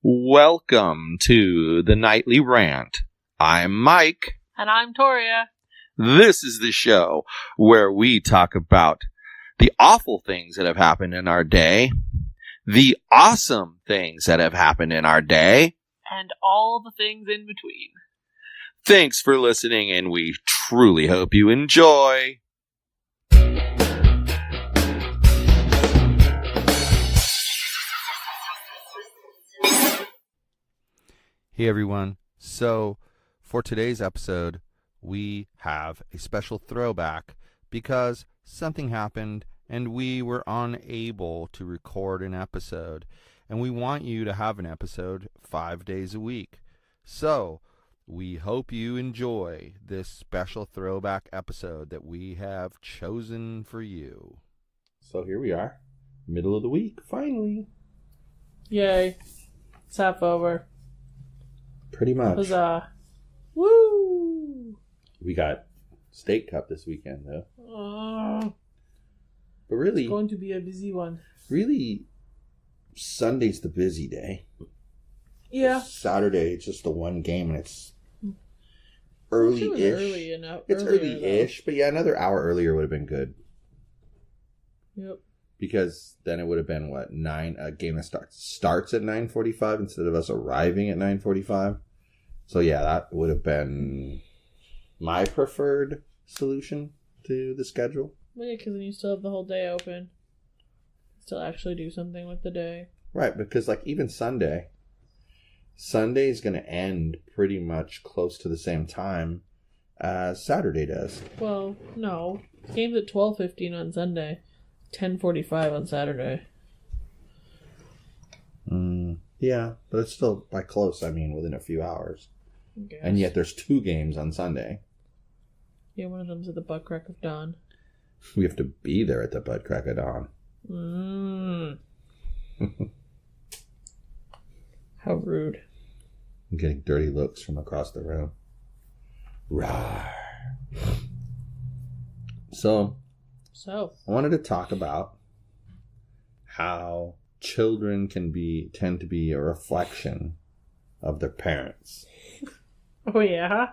Welcome to the Nightly Rant. I'm Mike. And I'm Toria. This is the show where we talk about the awful things that have happened in our day, the awesome things that have happened in our day, and all the things in between. Thanks for listening, and we truly hope you enjoy. Hey everyone, so for today's episode, we have a special throwback because something happened and we were unable to record an episode, and we want you to have an episode 5 days a week. So we hope you enjoy this special throwback episode that we have chosen for you. So here we are, middle of the week, finally. Yay. It's half over. Pretty much. Huzzah. Woo! We got State Cup this weekend, though. But It's really, going to be a busy one. Sunday's the busy day. Yeah. Saturday, it's just the one game, and it's It early-ish. was early enough. It's early-ish, but yeah, another hour earlier would have been good. Yep. Because then it would have been, what, 9, a game that starts at 9:45 instead of us arriving at 9:45. So yeah, that would have been my preferred solution to the schedule. Well, yeah, because then you still have the whole day open. Still actually do something with the day. Right, because like even Sunday's going to end pretty much close to the same time as Saturday does. Well, no. Game's at 12:15 on Sunday. 10:45 on Saturday. Yeah, but it's still by close, I mean, within a few hours. And yet there's 2 games on Sunday. Yeah, one of them's at the butt crack of dawn. We have to be there at the butt crack of dawn. How rude. I'm getting dirty looks from across the room. Rawr. So, I wanted to talk about how children tend to be a reflection of their parents. Oh, yeah?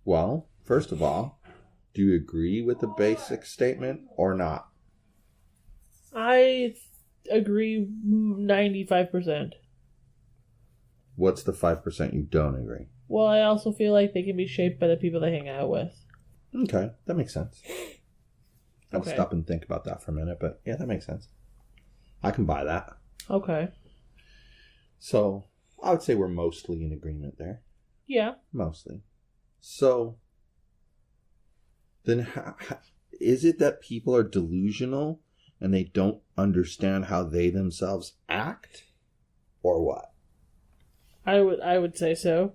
Well, first of all, do you agree with the basic statement or not? I agree 95%. What's the 5% you don't agree? Well, I also feel like they can be shaped by the people they hang out with. Okay, that makes sense. I'll Okay. stop and think about that for a minute, but yeah, that makes sense. I can buy that. Okay. So, I would say we're mostly in agreement there. Yeah. Mostly. So, then is it that people are delusional and they don't understand how they themselves act? Or what? I would say so.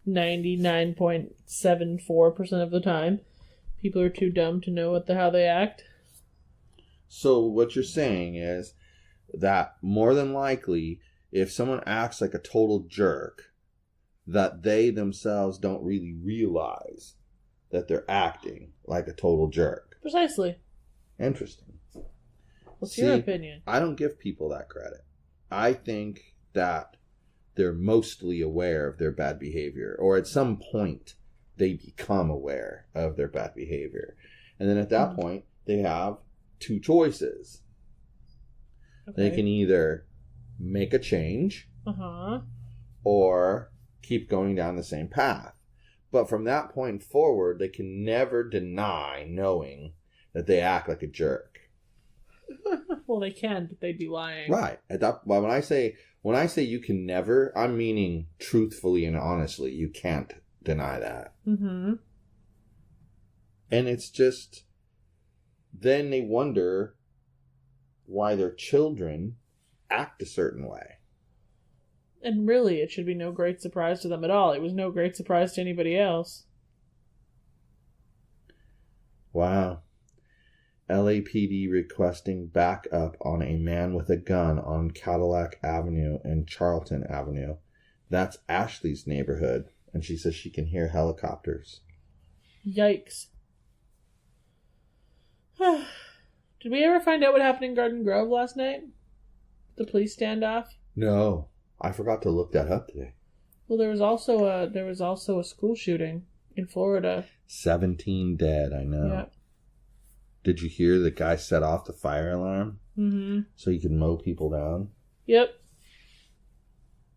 99.74% of the time. People are too dumb to know how they act. So what you're saying is that more than likely, if someone acts like a total jerk, that they themselves don't really realize that they're acting like a total jerk. Precisely. Interesting. What's your opinion? I don't give people that credit. I think that they're mostly aware of their bad behavior, or at some point they become aware of their bad behavior. And then at that point, they have 2 choices. Okay. They can either make a change Uh-huh. or keep going down the same path. But from that point forward, they can never deny knowing that they act like a jerk. Well, they can, but they'd be lying. Right. When I say you can never, I'm meaning truthfully and honestly. You can't deny that. Mm-hmm. And it's just, then they wonder why their children act a certain way. And really, it should be no great surprise to them at all. It was no great surprise to anybody else. Wow. LAPD requesting backup on a man with a gun on Cadillac Avenue and Charlton Avenue. That's Ashley's neighborhood, and she says she can hear helicopters. Yikes. Did we ever find out what happened in Garden Grove last night? The police standoff? No. I forgot to look that up today. Well, there was also a school shooting in Florida. 17 dead, I know. Yeah. Did you hear the guy set off the fire alarm? Mm-hmm. So he could mow people down? Yep.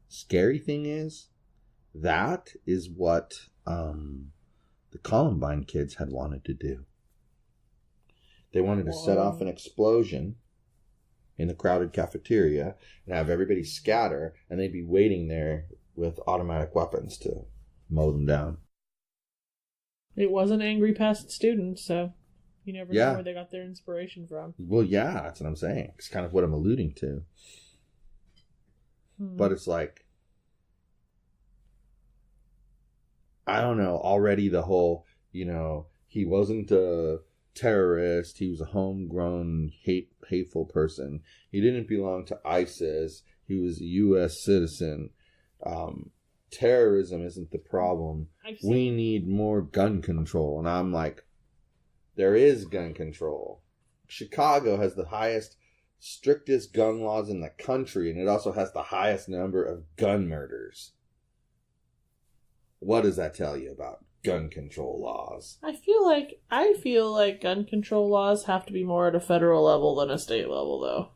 Scary thing is, that is what the Columbine kids had wanted to do. They wanted to set off an explosion in the crowded cafeteria and have everybody scatter, and they'd be waiting there with automatic weapons to mow them down. It was an angry past student, so you never Yeah. know where they got their inspiration from. Well, yeah, that's what I'm saying. It's kind of what I'm alluding to. But it's like, I don't know, already the whole, he wasn't a terrorist, he was a homegrown, hateful person. He didn't belong to ISIS, he was a U.S. citizen. Terrorism isn't the problem. We need more gun control. And I'm like, there is gun control. Chicago has the strictest gun laws in the country, and it also has the highest number of gun murders. What does that tell you about gun control laws? I feel like gun control laws have to be more at a federal level than a state level, though.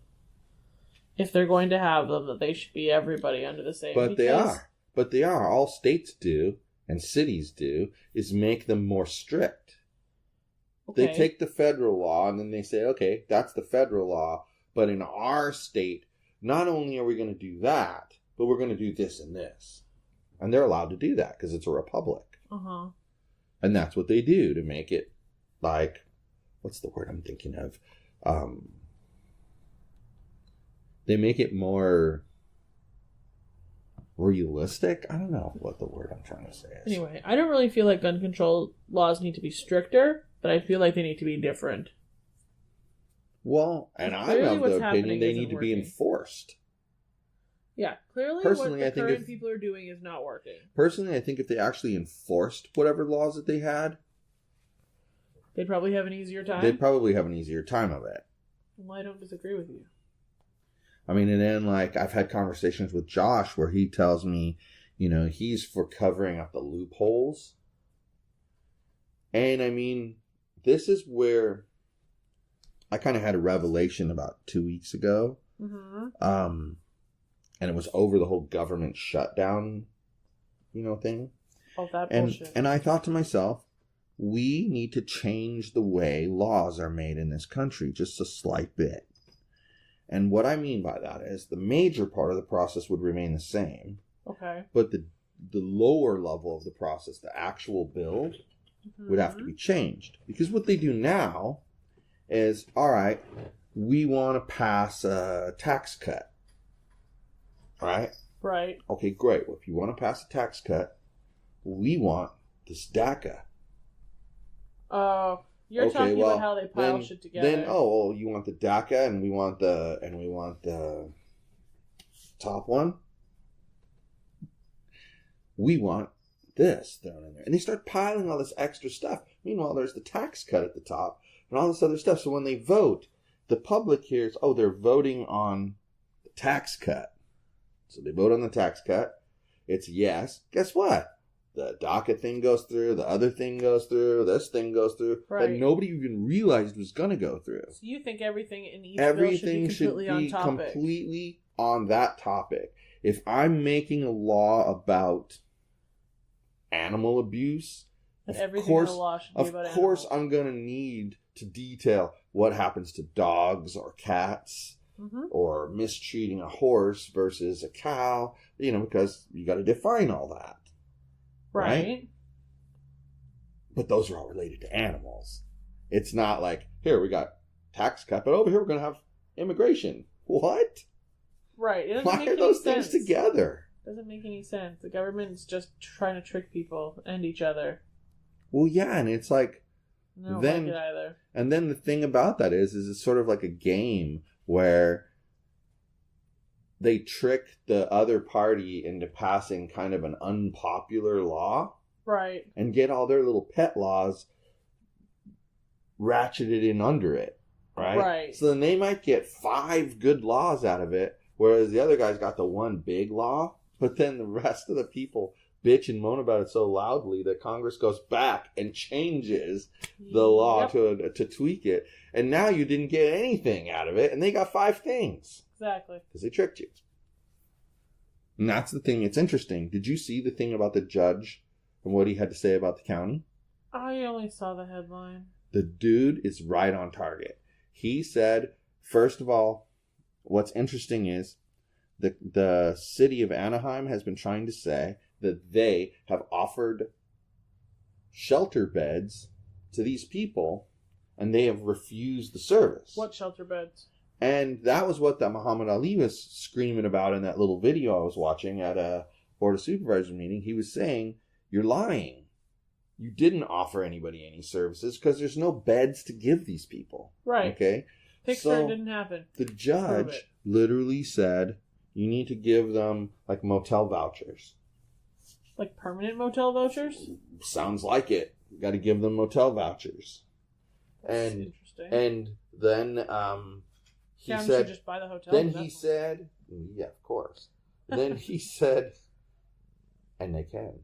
If they're going to have them, that they should be everybody under the same. But they are. All states do, and cities do, is make them more strict. Okay. They take the federal law, and then they say, okay, that's the federal law, but in our state, not only are we going to do that, but we're going to do this and this. And they're allowed to do that, because it's a republic. Uh-huh. And that's what they do to make it, like, what's the word I'm thinking of? They make it more realistic. I don't know what the word I'm trying to say is. Anyway, I don't really feel like gun control laws need to be stricter, but I feel like they need to be different. Well, and I'm of the opinion they need to be enforced. Yeah, clearly personally, what the current people are doing is not working. Personally, I think if they actually enforced whatever laws that they had, they'd probably have an easier time. They'd probably have an easier time of it. Well, I don't disagree with you. I mean, and then, like, I've had conversations with Josh where he tells me, he's for covering up the loopholes. And, I mean, this is where I kind of had a revelation about 2 weeks ago. Mm-hmm. And it was over the whole government shutdown, thing. Oh, that bullshit. And I thought to myself, we need to change the way laws are made in this country, just a slight bit. And what I mean by that is the major part of the process would remain the same. Okay. But the lower level of the process, the actual build, would have to be changed. Because what they do now is, all right, we want to pass a tax cut. Right? Right. Okay, great. Well, if you want to pass a tax cut, we want this DACA. You're talking about how they pile shit together. Then, you want the DACA, and we want the top one. We want this thrown in there, and they start piling all this extra stuff. Meanwhile, there's the tax cut at the top, and all this other stuff. So when they vote, the public hears, they're voting on the tax cut. So they vote on the tax cut. It's yes. Guess what? The DACA thing goes through. The other thing goes through. This thing goes through. Right. That nobody even realized was going to go through. So you think everything in each bill should be completely on that topic. If I'm making a law about animal abuse, of course I'm going to need to detail what happens to dogs or cats. Mm-hmm. Or mistreating a horse versus a cow, because you got to define all that. Right? But those are all related to animals. It's not like, here we got tax cut, but over here we're going to have immigration. What? Right. Why are those things together? Doesn't make any sense. The government's just trying to trick people and each other. Well, yeah, and it's like... I don't like it either. And then the thing about that is it's sort of like a game where they trick the other party into passing kind of an unpopular law. Right. And get all their little pet laws ratcheted in under it. Right? Right. So then they might get 5 good laws out of it, Whereas the other guy's got the one big law, but then the rest of the people bitch and moan about it so loudly that Congress goes back and changes the law to tweak it. And now you didn't get anything out of it, and they got 5 things. Exactly. Because they tricked you. And that's the thing. It's interesting. Did you see the thing about the judge and what he had to say about the county? I only saw the headline. The dude is right on target. He said, first of all, what's interesting is the city of Anaheim has been trying to say that they have offered shelter beds to these people, and they have refused the service. What shelter beds? And that was what that Muhammad Ali was screaming about in that little video I was watching at a Board of Supervisors meeting. He was saying, you're lying. You didn't offer anybody any services because there's no beds to give these people. Right. Okay? Picture didn't happen. The judge literally said, you need to give them, like, motel vouchers. Like permanent motel vouchers? Sounds like it. You got to give them motel vouchers. That's interesting. And then he County said, should just buy the hotel. then he said, yeah, of course. Then he said, and they can.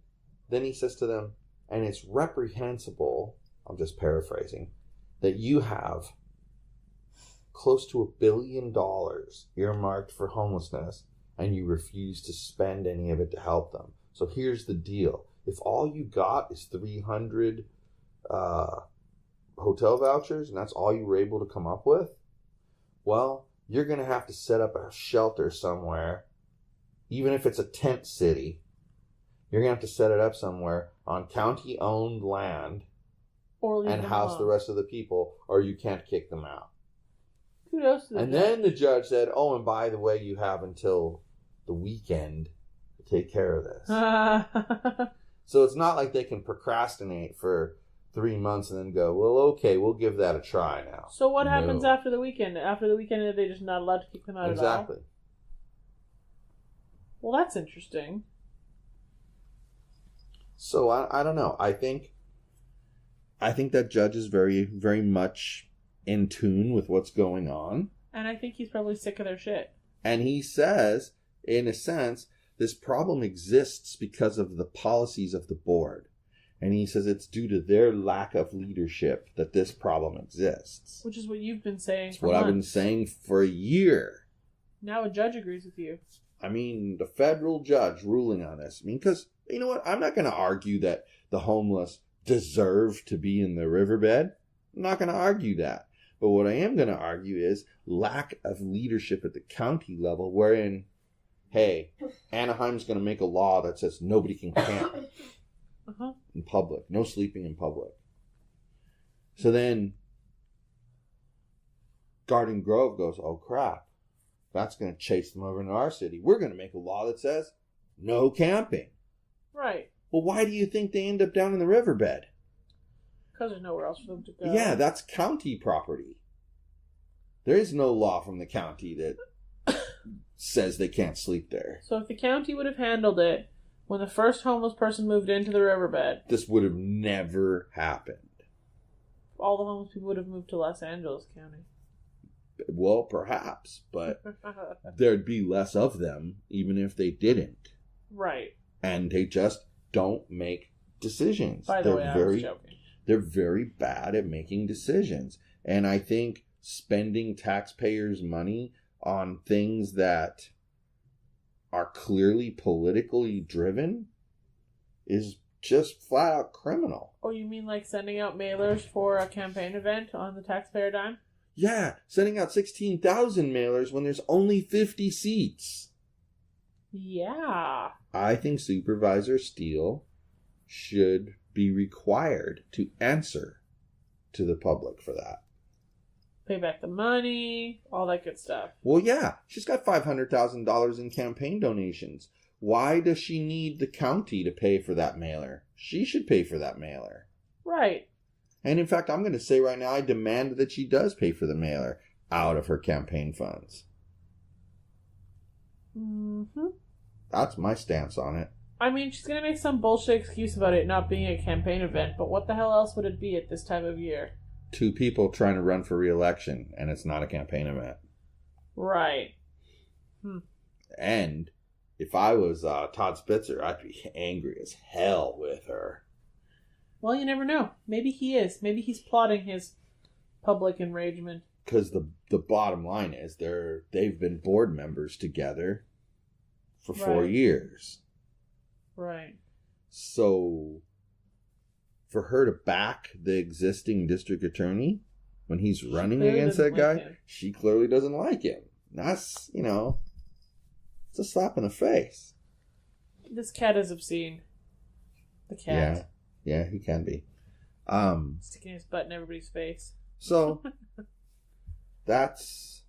Then he says to them, and it's reprehensible, I'm just paraphrasing, that you have close to $1 billion earmarked for homelessness and you refuse to spend any of it to help them. So here's the deal. If all you got is 300 hotel vouchers and that's all you were able to come up with, well, you're going to have to set up a shelter somewhere, even if it's a tent city. You're going to have to set it up somewhere on county-owned land and house the rest of the people, or you can't kick them out. Kudos to the And judge. then the judge said, oh, and by the way, you have until the weekend to take care of this. So it's not like they can procrastinate for 3 months and then go, well, okay, we'll give that a try now. So what happens after the weekend? After the weekend, are they just not allowed to kick them out at all? Exactly. Well, that's interesting. So I don't know. I think that judge is very, very much in tune with what's going on. And I think he's probably sick of their shit. And he says, in a sense, this problem exists because of the policies of the board. And he says it's due to their lack of leadership that this problem exists. Which is what you've been saying It's for what months. I've been saying for a year. Now a judge agrees with you. I mean, the federal judge ruling on this. I mean, because, you know what? I'm not going to argue that the homeless deserve to be in the riverbed. I'm not going to argue that. But what I am going to argue is lack of leadership at the county level, wherein, hey, Anaheim's going to make a law that says nobody can camp in public. No sleeping in public. So then Garden Grove goes, oh, crap. That's going to chase them over into our city. We're going to make a law that says no camping. Right. Well, why do you think they end up down in the riverbed? Because there's nowhere else for them to go. Yeah, that's county property. There is no law from the county that says they can't sleep there. So if the county would have handled it when the first homeless person moved into the riverbed, this would have never happened. all the homeless people would have moved to Los Angeles County. Well, perhaps, but there'd be less of them even if they didn't. Right. And they just don't make decisions. By the way, I was joking. They're very bad at making decisions. And I think spending taxpayers' money on things that are clearly politically driven is just flat out criminal. Oh, you mean like sending out mailers for a campaign event on the taxpayer dime? Yeah, sending out 16,000 mailers when there's only 50 seats. Yeah. I think Supervisor Steele should be required to answer to the public for that. Pay back the money, all that good stuff. Well, yeah, she's got $500,000 in campaign donations. Why does she need the county to pay for that mailer? She should pay for that mailer. Right. And in fact, I'm going to say right now, I demand that she does pay for the mailer out of her campaign funds. Mm-hmm. That's my stance on it. I mean, she's going to make some bullshit excuse about it not being a campaign event, but what the hell else would it be at this time of year? 2 people trying to run for re-election, and it's not a campaign event. Right. And if I was Todd Spitzer, I'd be angry as hell with her. Well, you never know. Maybe he is. Maybe he's plotting his public enragement. Because the bottom line is they've been board members together for 4 years. Right. So for her to back the existing district attorney when he's running against that guy, she clearly doesn't like him. That's, it's a slap in the face. This cat is obscene. The cat. Yeah, he can be. Sticking his butt in everybody's face. So that's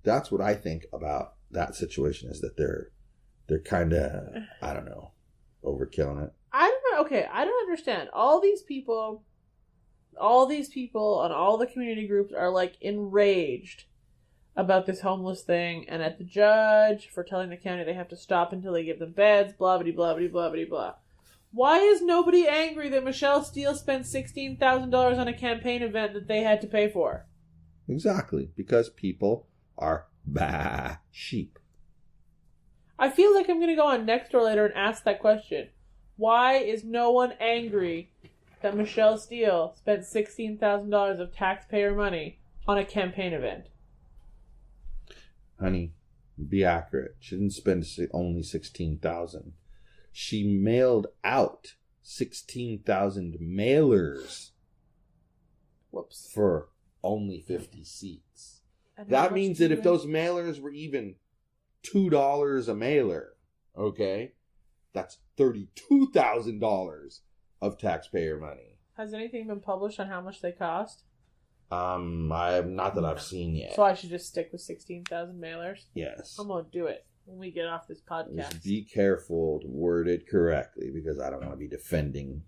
what I think about that situation, is that they're kind of, I don't know, overkilling it. I don't know. Okay, I don't understand. All these people on all the community groups are like enraged about this homeless thing and at the judge for telling the county they have to stop until they give them beds, blah, blah, blah, blah, blah, blah, blah. Why is nobody angry that Michelle Steele spent $16,000 on a campaign event that they had to pay for? Exactly, because people are sheep. I feel like I'm going to go on Nextdoor later and ask that question. Why is no one angry that Michelle Steele spent $16,000 of taxpayer money on a campaign event? Honey, be accurate. She didn't spend only $16,000. She mailed out 16,000 mailers. Whoops. For only 50 seats. That means that if those mailers were even $2 a mailer, okay, that's $32,000 of taxpayer money. Has anything been published on how much they cost? Not that I've seen yet. So I should just stick with 16,000 mailers? Yes. I'm going to do it when we get off this podcast. Just be careful to word it correctly, because I don't want to be defending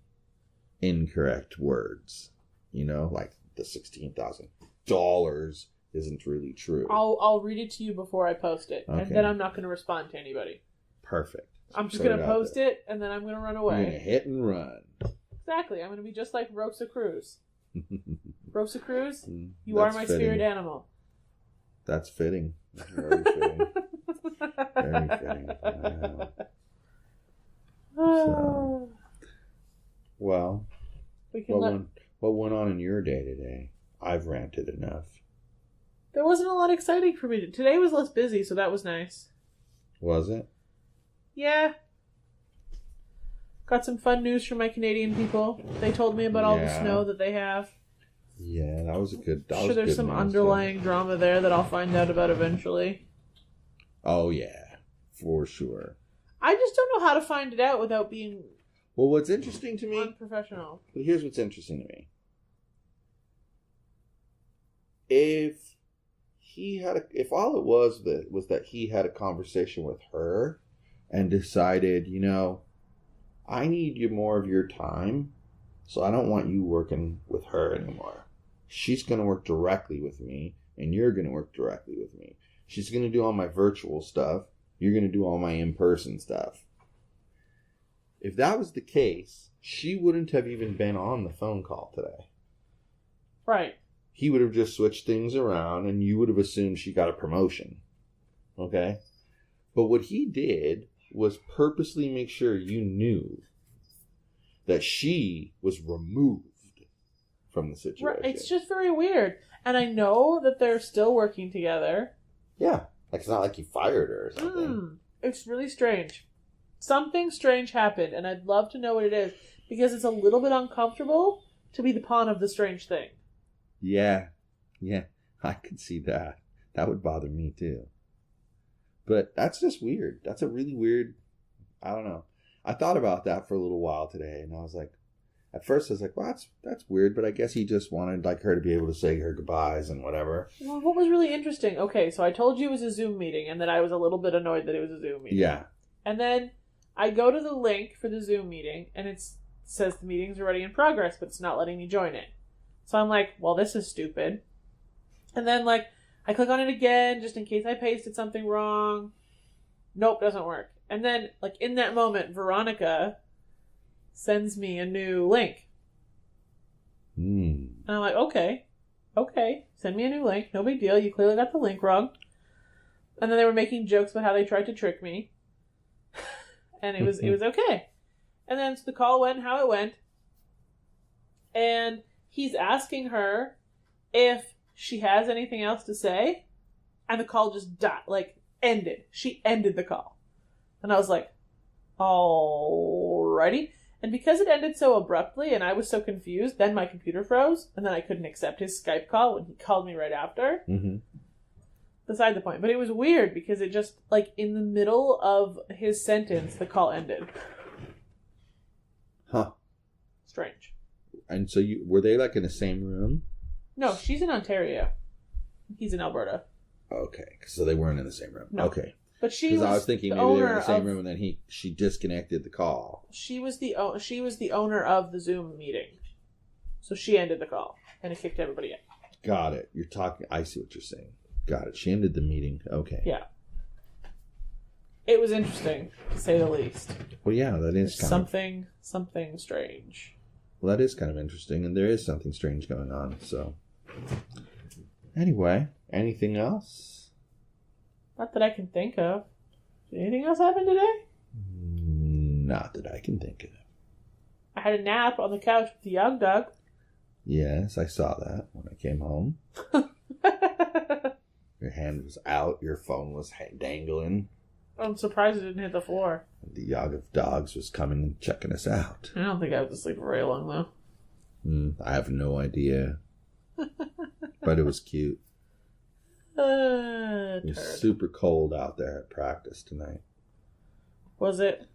incorrect words. Like the $16,000 isn't really true. I'll read it to you before I post it, okay. And then I'm not going to respond to anybody. Perfect. I'm just going to post it, and then I'm going to run away. You're going to hit and run. Exactly. I'm going to be just like Rosa Cruz. Rosa Cruz, you That's are my fitting. spirit animal. That's fitting. That's very fitting. Very fitting. So, well, what went on in your day today? I've ranted enough. There wasn't a lot exciting for me. Today was less busy, so that was nice. Was it? Yeah. Got some fun news from my Canadian people. They told me about all the snow that they have. Yeah, that was a good. I'm sure there's some underlying drama there that I'll find out about eventually. Oh yeah, for sure. I just don't know how to find it out without being. Well, what's interesting to me? Unprofessional. But here's what's interesting to me. If all it was that he had a conversation with her and decided, I need you more of your time, so I don't want you working with her anymore. She's going to work directly with me, and you're going to work directly with me. She's going to do all my virtual stuff. You're going to do all my in-person stuff. If that was the case, she wouldn't have even been on the phone call today. Right. He would have just switched things around, and you would have assumed she got a promotion. Okay? But what he did was purposely make sure you knew that she was removed from the situation. Right. It's just very weird. And I know that they're still working together. Yeah. Like, it's not like he fired her or something. It's really strange. Something strange happened, and I'd love to know what it is, because it's a little bit uncomfortable to be the pawn of the strange thing. Yeah, I could see that. That would bother me too. But that's just weird. That's a really weird, I don't know. I thought about that for a little while today, and I was like, at first I was like, well, that's weird, but I guess he just wanted like her to be able to say her goodbyes and whatever. Well, what was really interesting, okay, so I told you it was a Zoom meeting, and that I was a little bit annoyed that it was a Zoom meeting. Yeah. And then I go to the link for the Zoom meeting, and it says the meeting's already in progress, but it's not letting me join it. So I'm like, well, this is stupid. And then, I click on it again, just in case I pasted something wrong. Nope, doesn't work. And then, in that moment, Veronica sends me a new link. And I'm like, okay, send me a new link. No big deal. You clearly got the link wrong. And then they were making jokes about how they tried to trick me. And it was okay. And then so the call went how it went. And he's asking her if she has anything else to say. And the call just ended. She ended the call. And I was like, alrighty. And because it ended so abruptly and I was so confused, then my computer froze. And then I couldn't accept his Skype call when he called me right after. Mm-hmm. Beside the point. But it was weird because it just, like, in the middle of his sentence, the call ended. Huh. Strange. And so were they, like, in the same room? No, she's in Ontario. He's in Alberta. Okay, so they weren't in the same room. No. Okay. But she was I was thinking maybe they were in the same room and then she disconnected the call. She was the owner of the Zoom meeting. So she ended the call. And it kicked everybody in. Got it. I see what you're saying. Got it. She ended the meeting. Okay. Yeah. It was interesting, to say the least. Well, yeah, that is something strange. Well, that is kind of interesting, and there is something strange going on, so. Anyway, anything else? Not that I can think of. Did anything else happen today? Not that I can think of. I had a nap on the couch with the young dog. Yes, I saw that when I came home. Your hand was out, your phone was dangling. I'm surprised it didn't hit the floor. The Yog of Dogs was coming and checking us out. I don't think I was asleep for very long, though. I have no idea. But it was cute. It was super cold out there at practice tonight. Was it?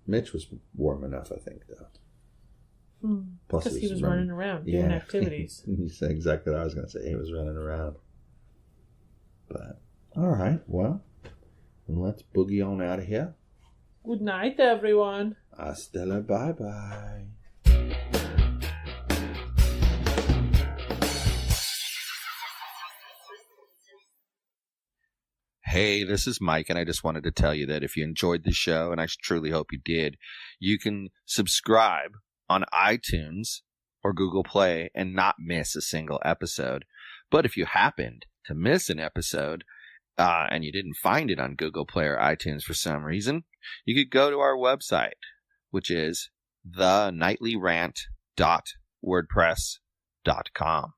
Mitch was warm enough, I think, though. Plus, because he was running around doing activities. You said exactly what I was going to say. He was running around. But, all right, well, let's boogie on out of here. Good night, everyone. Hasta la bye-bye. Hey, this is Mike, and I just wanted to tell you that if you enjoyed the show, and I truly hope you did, you can subscribe on iTunes or Google Play and not miss a single episode. But if you happened to miss an episode and you didn't find it on Google Play or iTunes for some reason, you could go to our website, which is thenightly.rant.wordpress.com.